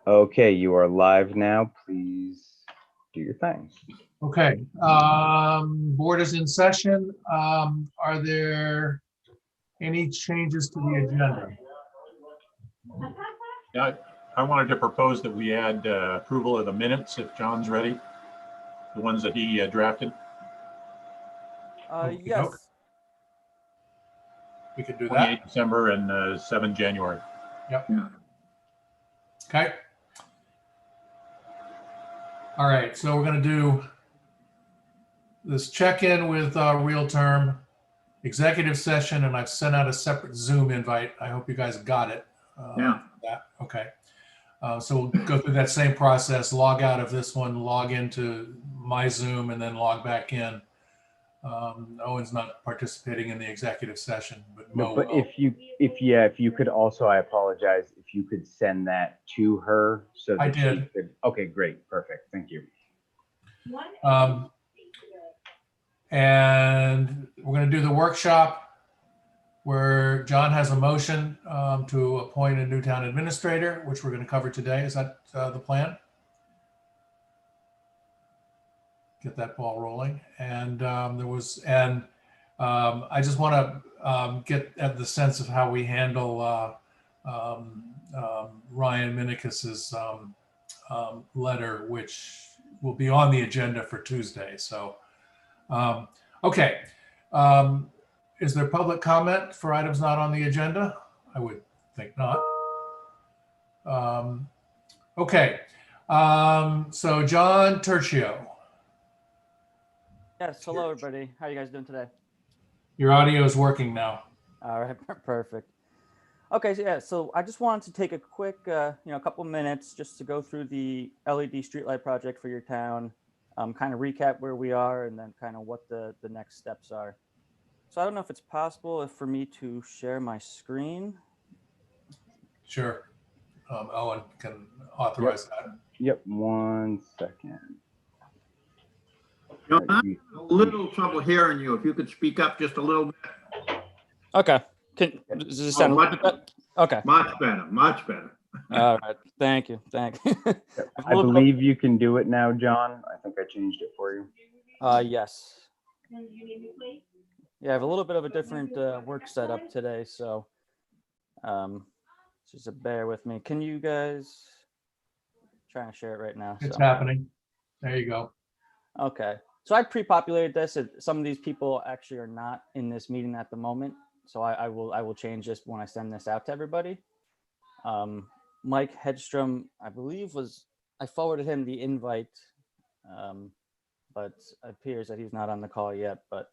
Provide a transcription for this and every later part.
Okay, you are live now. Please do your thing. Okay, board is in session. Are there any changes to the agenda? Yeah, I wanted to propose that we add approval of the minutes if John's ready, the ones that he drafted. Okey-doke. Yes. We could do 28 that. December and 7 January. Okay. All right, so we're gonna do this check-in with Real Term executive session, and I've sent out a separate Zoom invite. I hope you guys got it. Yeah. Okay. So we'll go through that same process, log out of this one, log into my Zoom, and then log back in. Owen's not participating in the executive session, but Mo No, but will. if you could also, I apologize, if you could send that to her so I that she did. could. Okay, great, perfect, thank you. And we're going to do the workshop where John has a motion to appoint a new town administrator, which we're going to cover today. Is that the plan? Get that ball rolling. And I just want to get at the sense of how we handle Ryan Minikas's letter, which will be on the agenda for Tuesday. So, okay. Is there public comment for items not on the agenda? I would think not. Okay. So John Turchio, Yes. Hello, everybody. How are you guys doing today? your audio is working now. All right. Perfect. Okay. So yeah. So I just wanted to take a quick, couple minutes just to go through the LED streetlight project for your town, kind of recap where we are, and then kind of what the next steps are. So I don't know if it's possible for me to share my screen. Sure. Owen can authorize that. Yep, 1 second. John, I'm having a little trouble hearing you. If you could speak up just a little bit. Okay. Does this sound much- okay? Much better, much better. All right. Thank you. I believe you can do it now, John. I think I changed it for you. Yes. Yeah, I have a little bit of a different work setup today, so just bear with me. Can you guys trying to share it right now? It's So. happening. There you go. Okay. So I pre-populated this. Some of these people actually are not in this meeting at the moment, so I will change this when I send this out to everybody. Mike Hedstrom, I believe I forwarded him the invite, but it appears that he's not on the call yet. But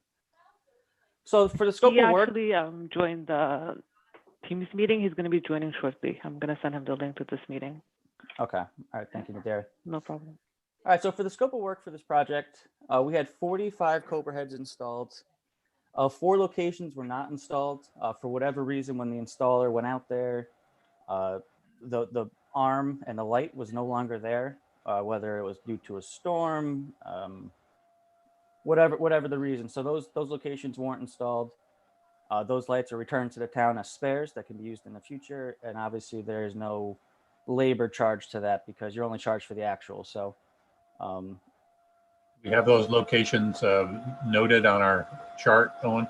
so for the scope of work, he actually joined the Teams meeting. He's going to be joining shortly. I'm going to send him the link to this meeting. okay. All right. Thank you, Nadira. No problem. All right, so for the scope of work for this project, we had 45 Cobra heads installed. 4 locations were not installed. For whatever reason, when the installer went out there, the arm and the light was no longer there, whether it was due to a storm, whatever the reason. So those locations weren't installed. Those lights are returned to the town as spares that can be used in the future. And obviously there's no labor charge to that because you're only charged for the actual. So We have those locations noted on our chart, Owen.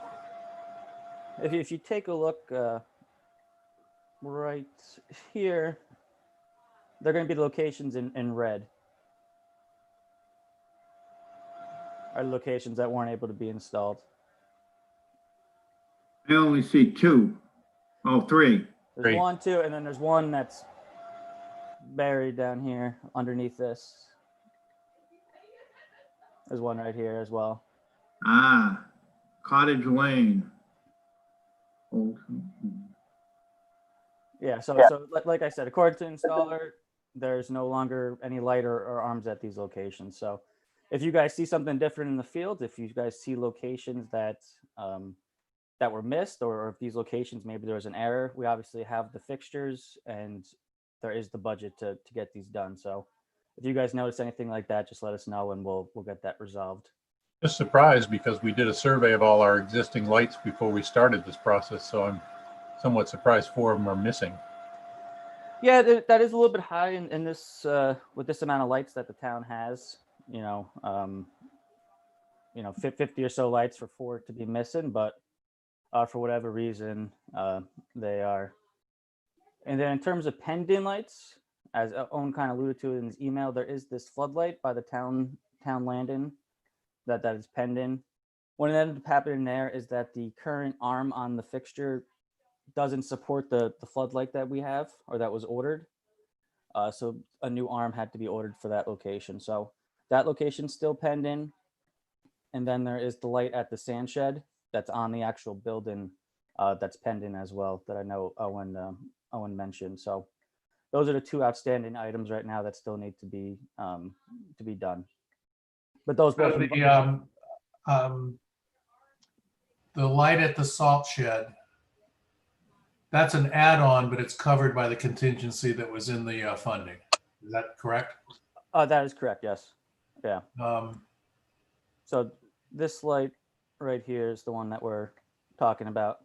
if you take a look right here, they're going to be the locations in red. Are locations that weren't able to be installed. I only see 2. Oh, 3. There's Great. 1, 2, and then there's one that's buried down here underneath this. There's one right here as well. Ah, Cottage Lane. Oh, Yeah, so like I said, according to installer, there's no longer any light or arms at these locations. So if you guys see something different in the field, if you guys see locations that that were missed, or if these locations, maybe there was an error, we obviously have the fixtures and there is the budget to get these done. So if you guys notice anything like that, just let us know and we'll get that resolved. Just surprised because we did a survey of all our existing lights before we started this process, so I'm somewhat surprised 4 of them are missing. Yeah, that is a little bit high in this with this amount of lights that the town has. 50 or so lights for 4 to be missing, but for whatever reason, they are. And then in terms of pendant lights, as Owen kind of alluded to in his email, there is this floodlight by the town landing that is pending. What ended up happening there is that the current arm on the fixture doesn't support the floodlight that we have or that was ordered. So a new arm had to be ordered for that location. So that location's still pending. And then there is the light at the sand shed that's on the actual building that's pending as well that I know Owen mentioned. So those are the 2 outstanding items right now that still need to be done. But those both. The light at the salt shed, that's an add-on, but it's covered by the contingency that was in the funding. Is that correct? That is correct. Yes. Yeah. Um, So this light right here is the one that we're talking about.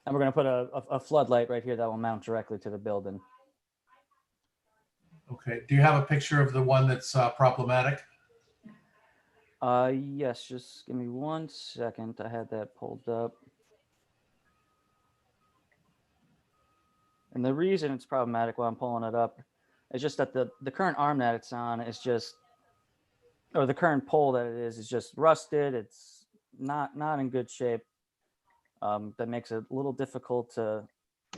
And we're going to put a floodlight right here that will mount directly to the building. Okay. Do you have a picture of the one that's problematic? Yes, just give me 1 second. I had that pulled up. And the reason it's problematic while I'm pulling it up is just that the current arm that it's on is just, or the current pole that it is just rusted. It's not in good shape. That makes it a little difficult to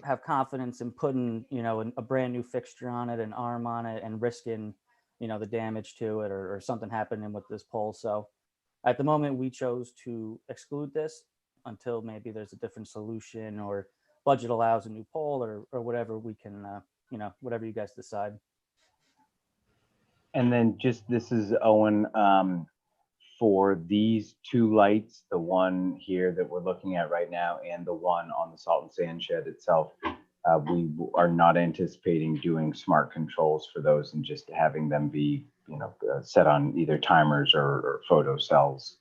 have confidence in putting, a brand new fixture on it, an arm on it, and risking, the damage to it or something happening with this pole. So at the moment, we chose to exclude this until maybe there's a different solution or budget allows a new pole or whatever we can, whatever you guys decide. And then this is Owen, for these 2 lights, the one here that we're looking at right now and the one on the salt and sand shed itself, we are not anticipating doing smart controls for those and just having them be, set on either timers or photo cells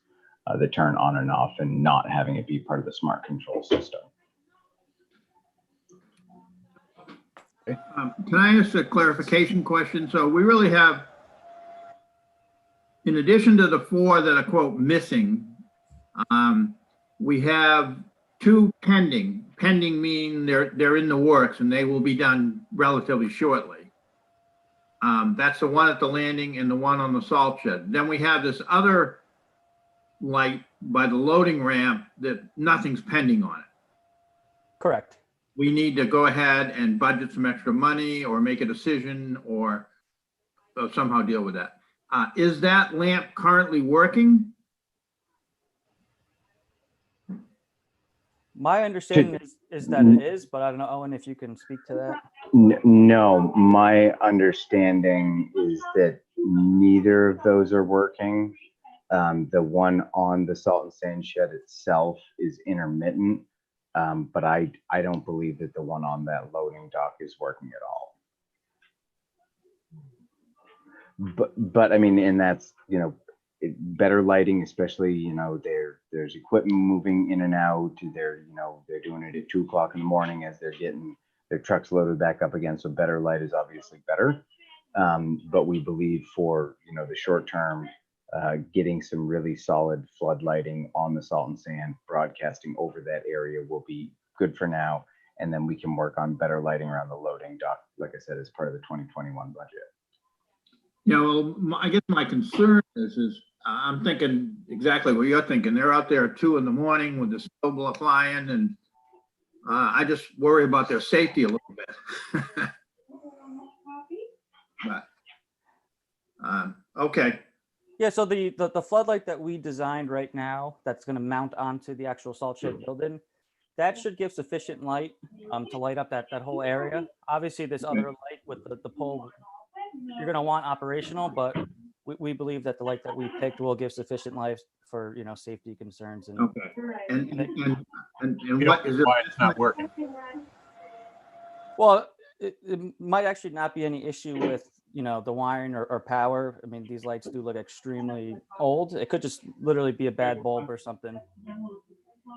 that turn on and off and not having it be part of the smart control system. Can I ask a clarification question? So we really have, in addition to the 4 that are quote missing, we have 2 pending. Pending meaning they're in the works and they will be done relatively shortly. That's the one at the landing and the one on the salt shed. Then we have this other light by the loading ramp that nothing's pending on it. Correct. We need to go ahead and budget some extra money or make a decision or somehow deal with that. Is that lamp currently working? My understanding is that it is, but I don't know, Owen, if you can speak to that. No, my understanding is that neither of those are working. The one on the salt and sand shed itself is intermittent, but I don't believe that the one on that loading dock is working at all. But I mean, and that's, better lighting, especially, there's equipment moving in and out. They're doing it at 2 o'clock in the morning as they're getting their trucks loaded back up again. So better light is obviously better. But we believe for, the short term, getting some really solid flood lighting on the salt and sand broadcasting over that area will be good for now. And then we can work on better lighting around the loading dock, like I said, as part of the 2021 budget. Well, I guess my concern is I'm thinking exactly what you're thinking. They're out there at 2 in the morning with the snow flying, and I just worry about their safety a little bit. But, okay. Yeah, so the floodlight that we designed right now that's going to mount onto the actual salt shed building, that should give sufficient light to light up that whole area. Obviously, this other light with the pole, you're going to want operational, but we believe that the light that we picked will give sufficient light for, safety concerns. And Okay. And We what don't is know it? why it's not working. well, it might actually not be any issue with, the wiring or power. I mean, these lights do look extremely old. It could just literally be a bad bulb or something.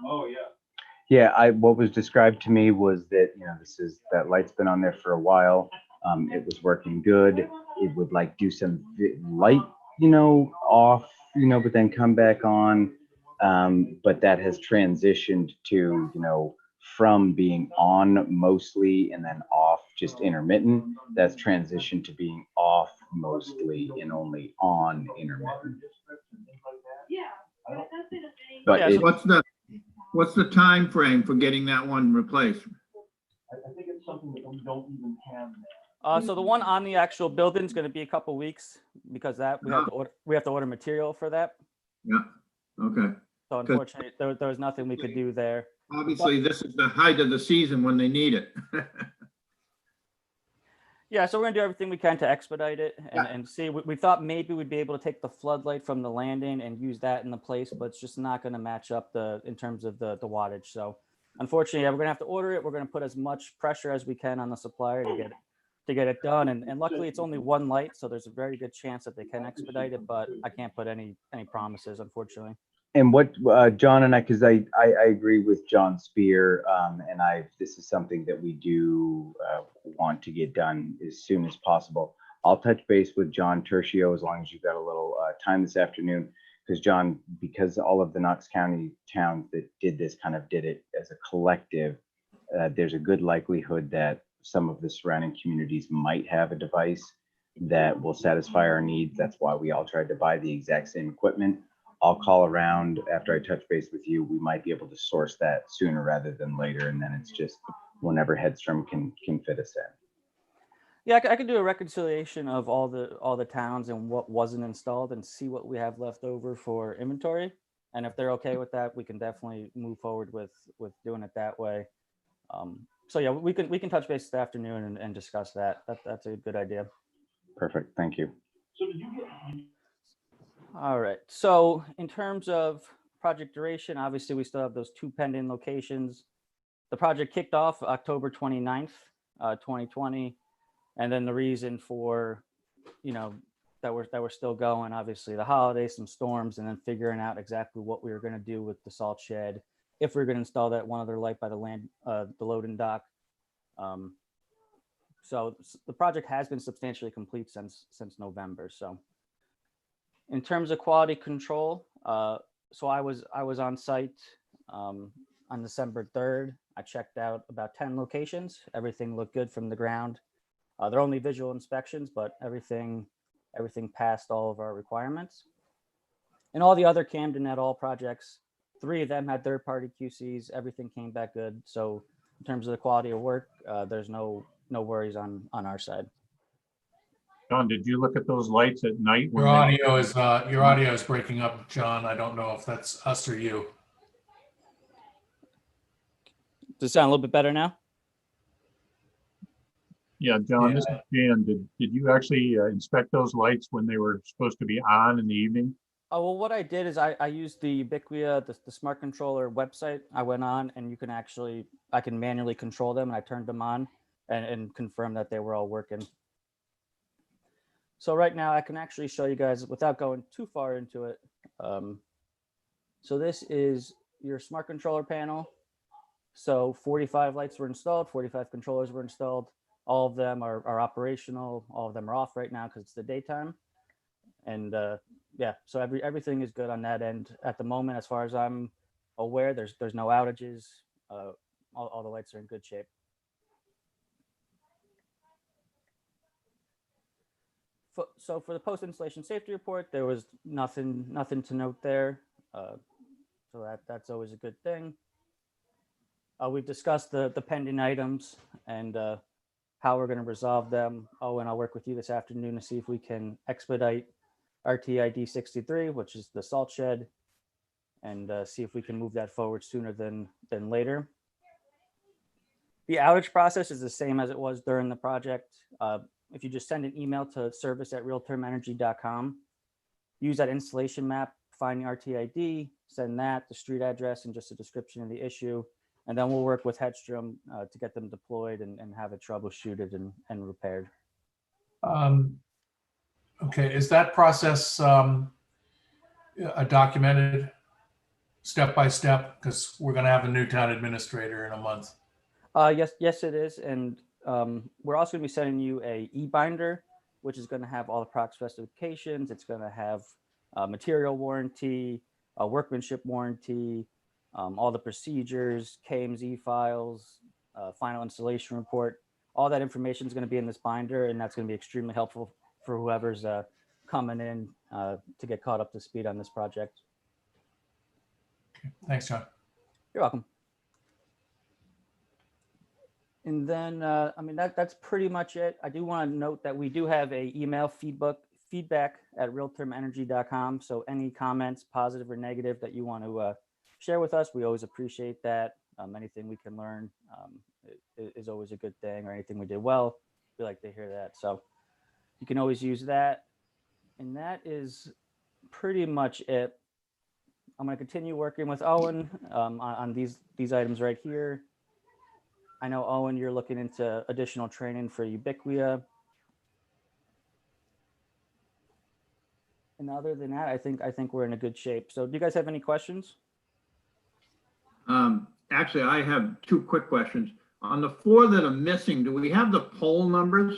Oh yeah. Yeah, what was described to me was that, that light's been on there for a while. It was working good. It would like do some light, off, but then come back on. But that has transitioned to, from being on mostly and then off just intermittent. That's transitioned to being off mostly and only on intermittent. But Yeah, it, What's the time frame for getting that one replaced? So the one on the actual building is going to be a couple weeks because that we have to order material for that. Yeah, okay. So unfortunately, there was nothing we could do there. Obviously, this is the height of the season when they need it. Yeah, so we're gonna do everything we can to expedite it Yeah. and see. We thought maybe we'd be able to take the floodlight from the landing and use that in the place, but it's just not gonna match up in terms of the wattage. So unfortunately, yeah, we're gonna have to order it. We're gonna put as much pressure as we can on the supplier to get it done. And luckily it's only one light, so there's a very good chance that they can expedite it, but I can't put any promises, unfortunately. And what John and I, because I agree with John Spear, and this is something that we do want to get done as soon as possible. I'll touch base with John Tertio as long as you've got a little time this afternoon, because John, because all of the Knox County towns that did this kind of did it as a collective, there's a good likelihood that some of the surrounding communities might have a device that will satisfy our needs. That's why we all tried to buy the exact same equipment. I'll call around after I touch base with you. We might be able to source that sooner rather than later. And then it's just whenever Headstrom can fit us in. Yeah, I could do a reconciliation of all the towns and what wasn't installed and see what we have left over for inventory. And if they're okay with that, we can definitely move forward with doing it that way. So yeah, we can touch base this afternoon and discuss that. That's a good idea. Perfect. Thank you. All right. So in terms of project duration, obviously we still have those 2 pending locations. The project kicked off October 29th, 2020. And then the reason for, that we're still going, obviously the holidays, some storms, and then figuring out exactly what we were going to do with the salt shed, if we are going to install that one other light by the loading dock. So the project has been substantially complete since November. So in terms of quality control, so I was on site on December 3rd. I checked out about 10 locations. Everything looked good from the ground. They're only visual inspections, but everything passed all of our requirements. And all the other Camden et al. Projects, 3 of them had third-party QCs. Everything came back good. So in terms of the quality of work, there's no worries on our side. John, did you look at those lights at night? Your audio is breaking up, John. I don't know if that's us or you. Does it sound a little bit better now? Yeah, John, Yeah. this is Jan. Did you actually inspect those lights when they were supposed to be on in the evening? Oh, well, what I did is I used the Ubiquia, the smart controller website. I went on and I can manually control them, and I turned them on and confirmed that they were all working. So right now I can actually show you guys without going too far into it. So this is your smart controller panel. So 45 lights were installed, 45 controllers were installed. All of them are operational. All of them are off right now because it's the daytime. And yeah, so everything is good on that end at the moment. As far as I'm aware, there's no outages. All the lights are in good shape. So for the post-installation safety report, there was nothing to note there. So that's always a good thing. We've discussed the pending items and how we're going to resolve them. Oh, and I'll work with you this afternoon to see if we can expedite RTID 63, which is the salt shed, and see if we can move that forward sooner than later. The outage process is the same as it was during the project. If you just send an email to service@realtermenergy.com, use that installation map, find the RTID, send that, the street address, and just a description of the issue. And then we'll work with Headstrom to get them deployed and have it troubleshooted and repaired. Okay, is that process documented? step by step? Because we're going to have a new town administrator in a month. Yes, it is. And we're also going to be sending you a e-binder, which is going to have all the product specifications. It's going to have material warranty, a workmanship warranty, all the procedures, KMZ files, final installation report. All that information is going to be in this binder, and that's going to be extremely helpful for whoever's coming in to get caught up to speed on this project. Thanks, John. You're welcome. And then, I mean, that's pretty much it. I do want to note that we do have a email feedback at realtermenergy.com. So any comments, positive or negative, that you want to share with us, we always appreciate that. Anything we can learn is always a good thing, or anything we did well, we like to hear that. So you can always use that. And that is pretty much it. I'm going to continue working with Owen on these items right here. I know, Owen, you're looking into additional training for Ubiquia. And other than that, I think we're in a good shape. So do you guys have any questions? Actually, I have two quick questions. On the 4 that are missing, do we have the poll numbers?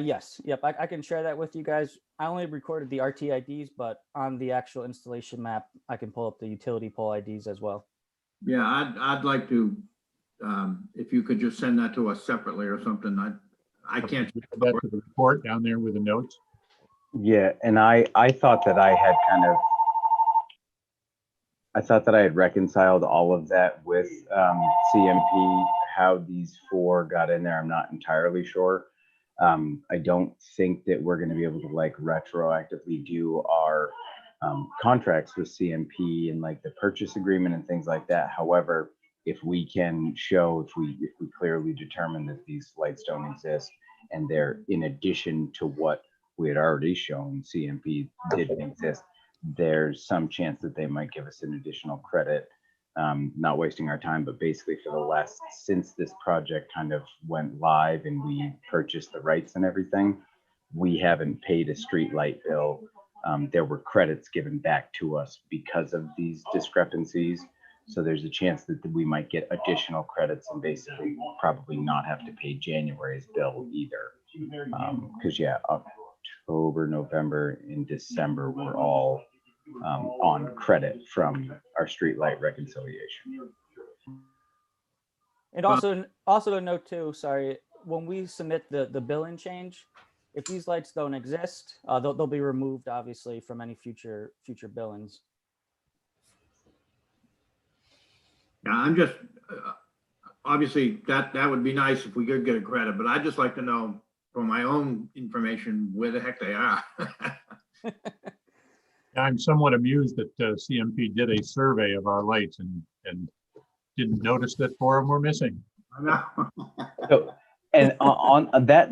Yes. Yep. I can share that with you guys. I only recorded the RTIDs, but on the actual installation map, I can pull up the utility pole IDs as well. Yeah, I'd like to, if you could just send that to us separately or something. I can't. Add that to the report down there with the notes. Yeah, and I thought that I had reconciled all of that with CMP. How these 4 got in there, I'm not entirely sure. I don't think that we're going to be able to like retroactively do our contracts with CMP and like the purchase agreement and things like that. However, if we can show, if we clearly determine that these lights don't exist and they're in addition to what we had already shown CMP didn't exist, there's some chance that they might give us an additional credit. Not wasting our time, but basically for the last, since this project kind of went live and we purchased the rights and everything, we haven't paid a street light bill. There were credits given back to us because of these discrepancies. So there's a chance that we might get additional credits and basically probably not have to pay January's bill either. Because yeah, October, November, and December were all on credit from our streetlight reconciliation. And also a note too, sorry, when we submit the billing change, if these lights don't exist, they'll be removed obviously from any future billings. Yeah, I'm just, obviously that would be nice if we could get a credit, but I'd just like to know for my own information where the heck they are. I'm somewhat amused that CMP did a survey of our lights and didn't notice that 4 of them were missing. I know. So, and on that,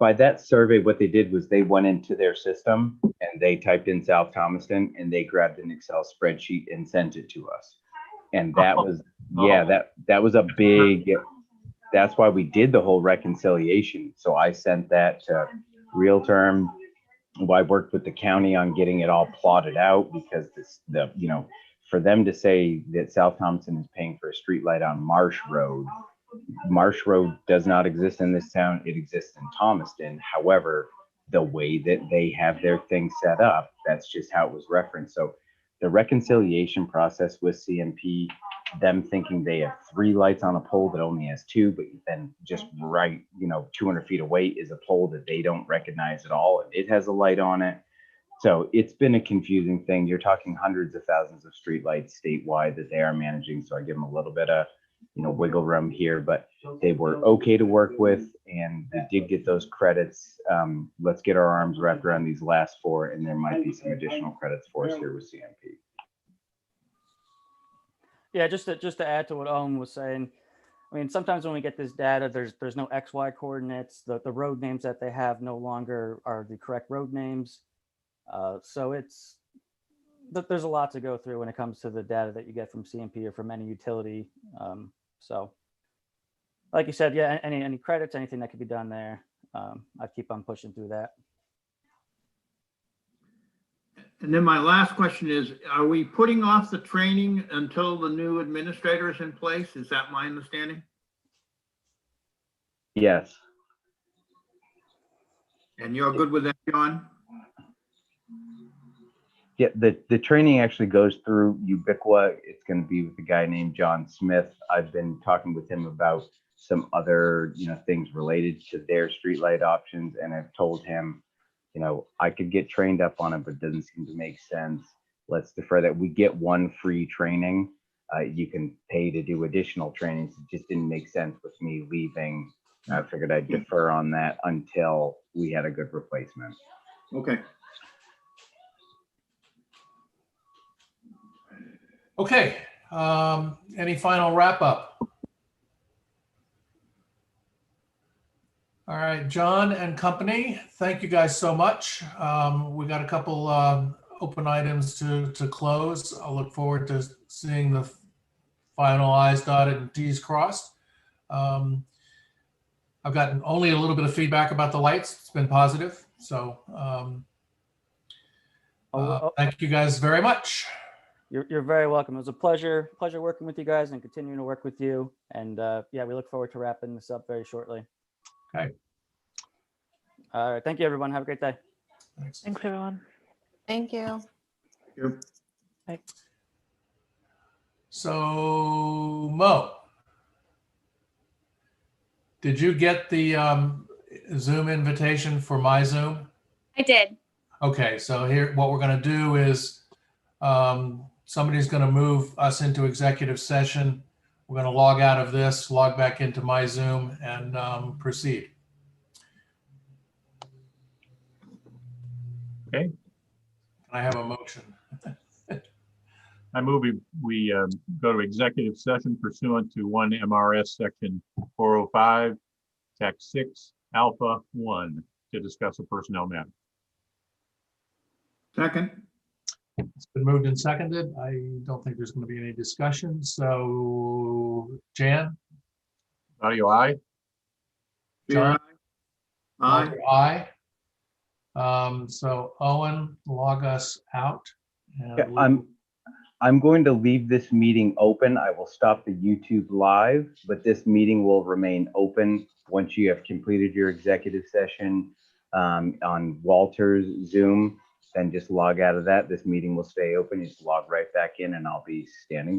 by that survey, what they did was they went into their system and they typed in South Thomaston and they grabbed an Excel spreadsheet and sent it to us. And that was, yeah, that was a big, that's why we did the whole reconciliation. So I sent that to Realterm. I worked with the county on getting it all plotted out because for them to say that South Thompson is paying for a street light on Marsh Road does not exist in this town. It exists in Thomaston. However, the way that they have their thing set up, that's just how it was referenced. So the reconciliation process with CMP, them thinking they have 3 lights on a pole that only has 2, but then just right, 200 feet away is a pole that they don't recognize at all. And it has a light on it. So it's been a confusing thing. You're talking hundreds of thousands of street lights statewide that they are managing. So I give them a little bit of, wiggle room here, but they were okay to work with and we did get those credits. Let's get our arms wrapped around these last 4 and there might be some additional credits for us here with CMP. Yeah, just to add to what Owen was saying, I mean, sometimes when we get this data, there's no XY coordinates. The road names that they have no longer are the correct road names. So there's a lot to go through when it comes to the data that you get from CMP or from any utility. So like you said, yeah, any credits, anything that could be done there, I keep on pushing through that. And then my last question is, are we putting off the training until the new administrator is in place? Is that my understanding? Yes. And you're good with that, John? Yeah, the training actually goes through Ubiqua. It's going to be with a guy named John Smith. I've been talking with him about some other, things related to their streetlight options, and I've told him, I could get trained up on it, but it doesn't seem to make sense. Let's defer that. We get one free training. You can pay to do additional trainings. It just didn't make sense with me leaving. I figured I'd defer on that until we had a good replacement. Okay. Okay, any final wrap up? All right, John and company, thank you guys so much. We got a couple open items to close. I'll look forward to seeing the final I's dotted and T's crossed. I've gotten only a little bit of feedback about the lights. It's been positive. So thank you guys very much. You're very welcome. It was a pleasure working with you guys and continuing to work with you. And yeah, we look forward to wrapping this up very shortly. Okay. All right. Thank you, everyone. Have a great day. Thanks. Thanks, everyone. Thank you. Yep. So Mo, did you get the Zoom invitation for my Zoom? I did. Okay, so here, what we're going to do is somebody's going to move us into executive session. We're going to log out of this, log back into my Zoom, and proceed. Okay. Can I have a motion? I move we go to executive session pursuant to 1 MRS section 405, text 6, alpha 1, to discuss a personnel matter. Second. It's been moved and seconded. I don't think there's going to be any discussion. So Jan? Audio aye. John? Aye. Walter, aye. So Owen, log us out. And Yeah, I'm going to leave this meeting open. I will stop the YouTube live, but this meeting will remain open once you have completed your executive session on Walter's Zoom. Then just log out of that. This meeting will stay open. You just log right back in and I'll be standing by.